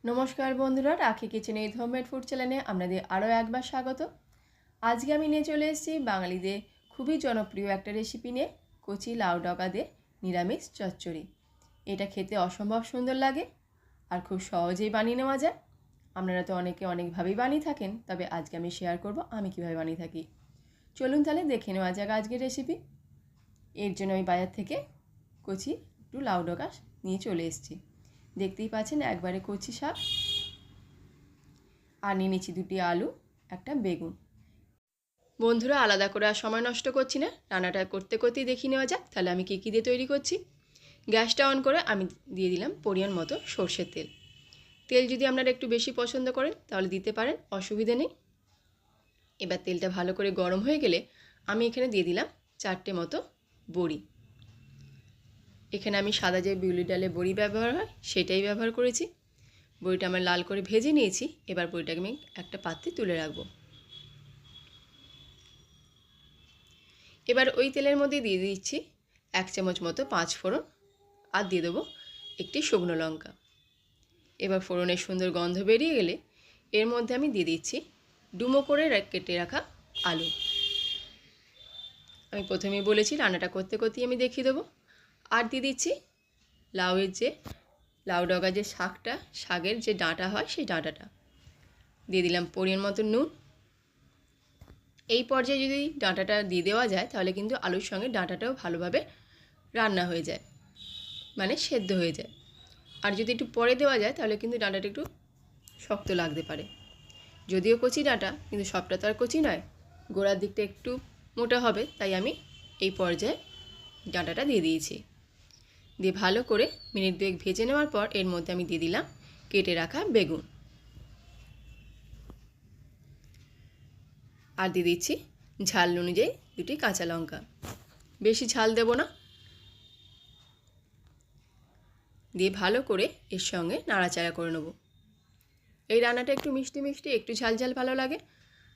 নমস্কার বন্ধুরা, রাখি কিচেনে এই হোমমেড ফুড চ্যানেলে আপনাদের আরও একবার স্বাগত। আজকে আমি নিয়ে চলে এসেছি বাঙালিদের খুবই জনপ্রিয় একটা রেসিপি নিয়ে, কচি লাউ ডগা দিয়ে নিরামিষ চচ্চড়ি। এটা খেতে অসম্ভব সুন্দর লাগে আর খুব সহজেই বানিয়ে নেওয়া যায়। আপনারা তো অনেকে অনেকভাবেই বানিয়ে থাকেন, তবে আজকে আমি শেয়ার করব আমি কীভাবে বানিয়ে থাকি। চলুন তাহলে দেখে নেওয়া যাক আজকের রেসিপি। এর জন্য আমি বাজার থেকে কচি একটু লাউ ডগা নিয়ে চলে এসেছি। দেখতেই পাচ্ছেন একবারে কচি শাক, আর নিয়ে নিচ্ছি 2টি আলু, একটা বেগুন। বন্ধুরা, আলাদা করে আর সময় নষ্ট করছি না, রান্নাটা করতে করতেই দেখিয়ে নেওয়া যাক তাহলে আমি কী কী দিয়ে তৈরি করছি। গ্যাসটা অন করে আমি দিয়ে দিলাম পরিমাণ মতো সর্ষের তেল। তেল যদি আপনারা একটু বেশি পছন্দ করেন তাহলে দিতে পারেন, অসুবিধে নেই। এবার তেলটা ভালো করে গরম হয়ে গেলে আমি এখানে দিয়ে দিলাম 4টে মতো বড়ি। এখানে আমি সাদা যে বিউলি ডালের বড়ি ব্যবহার হয় সেটাই ব্যবহার করেছি। বড়িটা আমার লাল করে ভেজে নিয়েছি। এবার বড়িটাকে আমি একটা পাত্রে তুলে রাখবো। এবার ওই তেলের মধ্যে দিয়ে দিচ্ছি 1 চামচ মতো 5 ফোড়ন, আর দিয়ে দেবো একটি শুকনো লঙ্কা। এবার ফোড়নের সুন্দর গন্ধ বেরিয়ে গেলে এর মধ্যে আমি দিয়ে দিচ্ছি ডুমো করে কেটে রাখা আলু। আমি প্রথমেই বলেছি রান্নাটা করতে করতেই আমি দেখিয়ে দেবো। আর দিয়ে দিচ্ছি লাউ ডগা যে শাকের যে ডাঁটা হয় সেই ডাঁটাটা। দিয়ে দিলাম পরিমাণ মতো নুন। এই পর্যায়ে যদি ডাঁটাটা দিয়ে দেওয়া যায় তাহলে কিন্তু আলুর সঙ্গে ডাঁটাটাও ভালোভাবে রান্না হয়ে যায়, মানে সেদ্ধ হয়ে যায়। আর যদি একটু পরে দেওয়া যায় তাহলে কিন্তু ডাঁটাটা একটু শক্ত লাগতে পারে। যদিও কচি ডাঁটা, কিন্তু সবটা তো আর কচি নয়, গোড়ার দিকটা একটু মোটা হবে, তাই আমি এই পর্যায়ে ডাঁটাটা দিয়ে দিয়েছি। দিয়ে ভালো করে মিনিট 2 ভেজে নেওয়ার পর এর মধ্যে আমি দিয়ে দিলাম কেটে রাখা বেগুন, আর দিয়ে দিচ্ছি ঝাল অনুযায়ী 2টি কাঁচা লঙ্কা। বেশি ঝাল দেব না। দিয়ে ভালো করে এর সঙ্গে নাড়াচাড়া করে নেব। এই রান্নাটা একটু মিষ্টি মিষ্টি, একটু ঝাল ঝাল ভালো লাগে।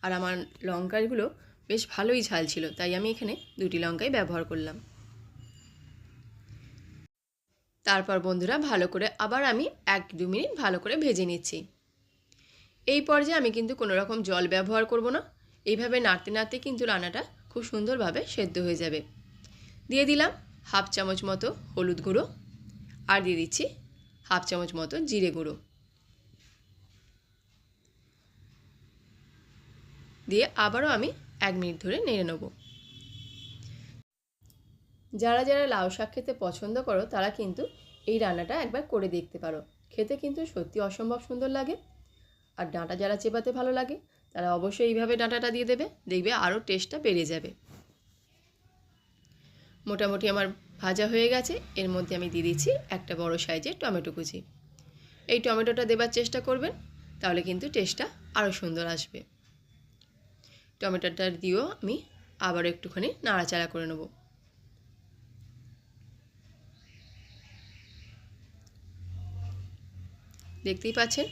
আর আমার লঙ্কাগুলো বেশ ভালোই ঝাল ছিল, তাই আমি এখানে 2টি লঙ্কাই ব্যবহার করলাম। তারপর বন্ধুরা ভালো করে আবার আমি 1-2 মিনিট ভালো করে ভেজে নিচ্ছি। এই পর্যায়ে আমি কিন্তু কোনো রকম জল ব্যবহার করব না। এইভাবে নাড়তে নাড়তে কিন্তু রান্নাটা খুব সুন্দরভাবে সেদ্ধ হয়ে যাবে। দিয়ে দিলাম 1/2 চামচ মতো হলুদ গুঁড়ো, আর দিয়ে দিচ্ছি 1/2 চামচ মতো জিরে গুঁড়ো। দিয়ে আবারও আমি 1 মিনিট ধরে নেড়ে নেব। যারা যারা লাউ শাক খেতে পছন্দ করো তারা কিন্তু এই রান্নাটা একবার করে দেখতে পারো। খেতে কিন্তু সত্যি অসম্ভব সুন্দর লাগে। আর ডাঁটা যারা চেবাতে ভালো লাগে তারা অবশ্যই এইভাবে ডাঁটাটা দিয়ে দেবে, দেখবে আরও টেস্টটা বেড়ে যাবে। মোটামুটি আমার ভাজা হয়ে গেছে। এর মধ্যে আমি দিয়ে দিচ্ছি একটা বড় সাইজের টমেটো কুচি। এই টমেটোটা দেবার চেষ্টা করবেন, তাহলে কিন্তু টেস্টটা আরও সুন্দর আসবে। টমেটোটা দিয়েও আমি আবার একটুখানি নাড়াচাড়া করে নেব। দেখতেই পাচ্ছেন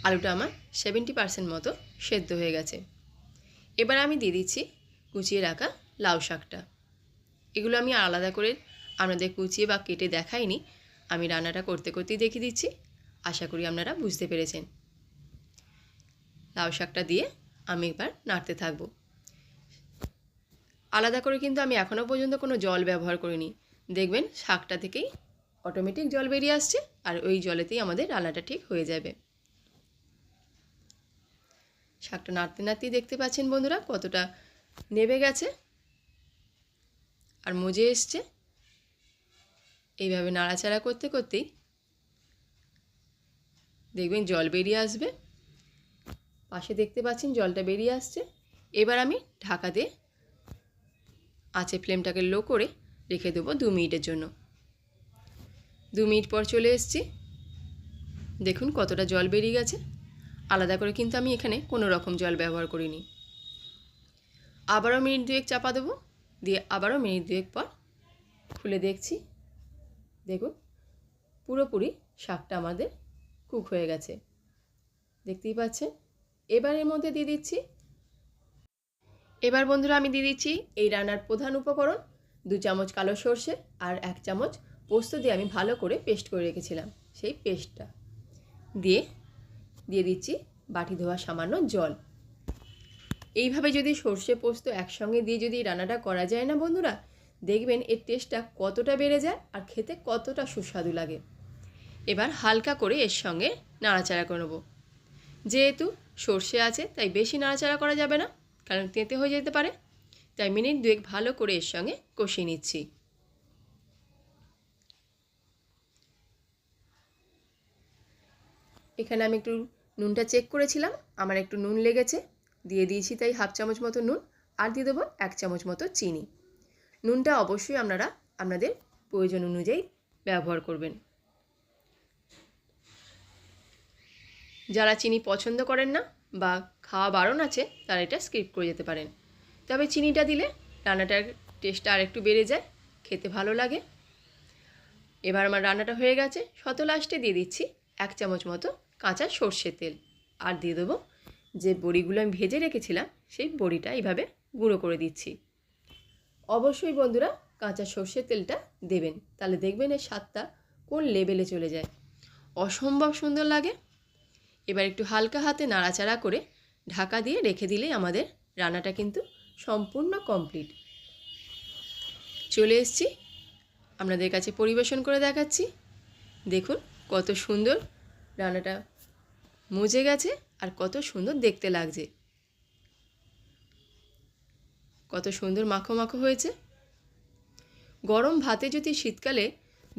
আলুটা আমার 70% মতো সেদ্ধ হয়ে গেছে। এবার আমি দিয়ে দিচ্ছি কুচিয়ে রাখা লাউ শাকটা। এগুলো আমি আলাদা করে আপনাদের কুচিয়ে বা কেটে দেখাইনি, আমি রান্নাটা করতে করতেই দেখিয়ে দিচ্ছি। আশা করি আপনারা বুঝতে পেরেছেন। লাউ শাকটা দিয়ে আমি এবার নাড়তে থাকব। আলাদা করে কিন্তু আমি এখনও পর্যন্ত কোনো জল ব্যবহার করিনি। দেখবেন শাকটা থেকেই অটোমেটিক জল বেরিয়ে আসছে, আর ওই জলেতেই আমাদের রান্নাটা ঠিক হয়ে যাবে। শাকটা নাড়তে নাড়তেই দেখতে পাচ্ছেন বন্ধুরা কতটা নেবে গেছে আর মজে এসছে। এইভাবে নাড়াচাড়া করতে করতেই দেখবেন জল বেরিয়ে আসবে। পাশে দেখতে পাচ্ছেন জলটা বেরিয়ে আসছে। এবার আমি ঢাকা দিয়ে আঁচে ফ্লেমটাকে লো করে রেখে দেবো 2 মিনিটের জন্য। 2 মিনিট পর চলে এসেছি। দেখুন কতটা জল বেরিয়ে গেছে। আলাদা করে কিন্তু আমি এখানে কোনো রকম জল ব্যবহার করিনি। আবারও মিনিট 2 চাপা দেবো। দিয়ে আবারও মিনিট 2 পর খুলে দেখছি। দেখুন পুরোপুরি শাকটা আমাদের কুক হয়ে গেছে, দেখতেই পাচ্ছেন। এবার এর মধ্যে দিয়ে দিচ্ছি, এবার বন্ধুরা আমি দিয়ে দিচ্ছি এই রান্নার প্রধান উপকরণ 2 চামচ কালো সর্ষে আর 1 চামচ পোস্ত দিয়ে আমি ভালো করে পেস্ট করে রেখেছিলাম, সেই পেস্টটা দিয়ে দিয়ে দিচ্ছি বাটি ধোয়া সামান্য জল। এইভাবে যদি সর্ষে পোস্ত একসঙ্গে দিয়ে যদি রান্নাটা করা যায় না বন্ধুরা, দেখবেন এর টেস্টটা কতটা বেড়ে যায় আর খেতে কতটা সুস্বাদু লাগে। এবার হালকা করে এর সঙ্গে নাড়াচাড়া করে নেব। যেহেতু সর্ষে আছে তাই বেশি নাড়াচাড়া করা যাবে না, কারণ তেঁতে হয়ে যেতে পারে। তাই মিনিট 2 ভালো করে এর সঙ্গে কষিয়ে নিচ্ছি। এখানে আমি একটু নুনটা চেক করেছিলাম, আমার একটু নুন লেগেছে, দিয়ে দিয়েছি তাই 1/2 চামচ মতো নুন, আর দিয়ে দেবো 1 চামচ মতো চিনি। নুনটা অবশ্যই আপনারা আপনাদের প্রয়োজন অনুযায়ী ব্যবহার করবেন। যারা চিনি পছন্দ করেন না বা খাওয়া বারণ আছে তারা এটা স্কিপ করে যেতে পারেন, তবে চিনিটা দিলে রান্নাটার টেস্টটা আর একটু বেড়ে যায়, খেতে ভালো লাগে। এবার আমার রান্নাটা হয়ে গেছে। শত লাস্টে দিয়ে দিচ্ছি 1 চামচ মতো কাঁচা সর্ষের তেল, আর দিয়ে দেবো যে বড়িগুলো আমি ভেজে রেখেছিলাম সেই বড়িটা এইভাবে গুঁড়ো করে দিচ্ছি। অবশ্যই বন্ধুরা কাঁচা সর্ষের তেলটা দেবেন, তাহলে দেখবেন এর স্বাদটা কোন লেভেলে চলে যায়, অসম্ভব সুন্দর লাগে। এবার একটু হালকা হাতে নাড়াচাড়া করে ঢাকা দিয়ে রেখে দিলেই আমাদের রান্নাটা কিন্তু সম্পূর্ণ কমপ্লিট। চলে এসেছি আপনাদের কাছে পরিবেশন করে দেখাচ্ছি। দেখুন কত সুন্দর রান্নাটা মুজে গেছে আর কত সুন্দর দেখতে লাগছে, কত সুন্দর মাখো মাখো হয়েছে। গরম ভাতে যদি শীতকালে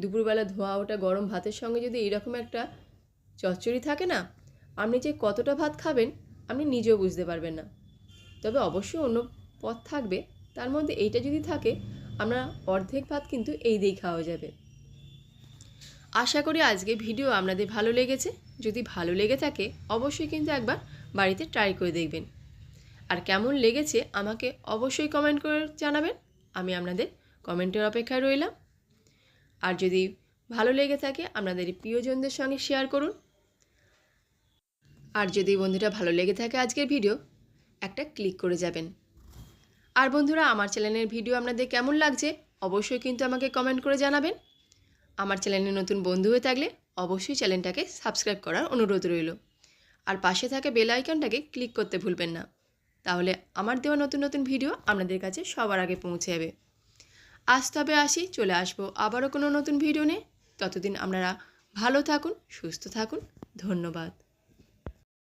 দুপুরবেলা ধোয়া ওটা গরম ভাতের সঙ্গে যদি এইরকম একটা চচ্চড়ি থাকে না, আপনি যে কতটা ভাত খাবেন আপনি নিজেও বুঝতে পারবেন না। তবে অবশ্যই অন্য পদ থাকবে, তার মধ্যে এইটা যদি থাকে আমরা অর্ধেক ভাত কিন্তু এই দিয়েই খাওয়া যাবে। আশা করি আজকে ভিডিও আপনাদের ভালো লেগেছে। যদি ভালো লেগে থাকে অবশ্যই কিন্তু একবার বাড়িতে ট্রাই করে দেখবেন, আর কেমন লেগেছে আমাকে অবশ্যই কমেন্ট করে জানাবেন। আমি আপনাদের কমেন্টের অপেক্ষায় রইলাম। আর যদি ভালো লেগে থাকে আপনাদের প্রিয়জনদের সঙ্গে শেয়ার করুন। আর যদি বন্ধুরা ভালো লেগে থাকে আজকের ভিডিও একটা ক্লিক করে যাবেন। আর বন্ধুরা আমার চ্যানেলের ভিডিও আপনাদের কেমন লাগছে অবশ্যই কিন্তু আমাকে কমেন্ট করে জানাবেন। আমার চ্যানেলে নতুন বন্ধু হয়ে থাকলে অবশ্যই চ্যানেলটাকে সাবস্ক্রাইব করার অনুরোধ রইল, আর পাশে থাকা বেল আইকনটাকে ক্লিক করতে ভুলবেন না, তাহলে আমার দেওয়া নতুন নতুন ভিডিও আপনাদের কাছে সবার আগে পৌঁছে যাবে। আজ তবে আসি, চলে আসবো আবারও কোনো নতুন ভিডিও নিয়ে। ততদিন আপনারা ভালো থাকুন, সুস্থ থাকুন। ধন্যবাদ।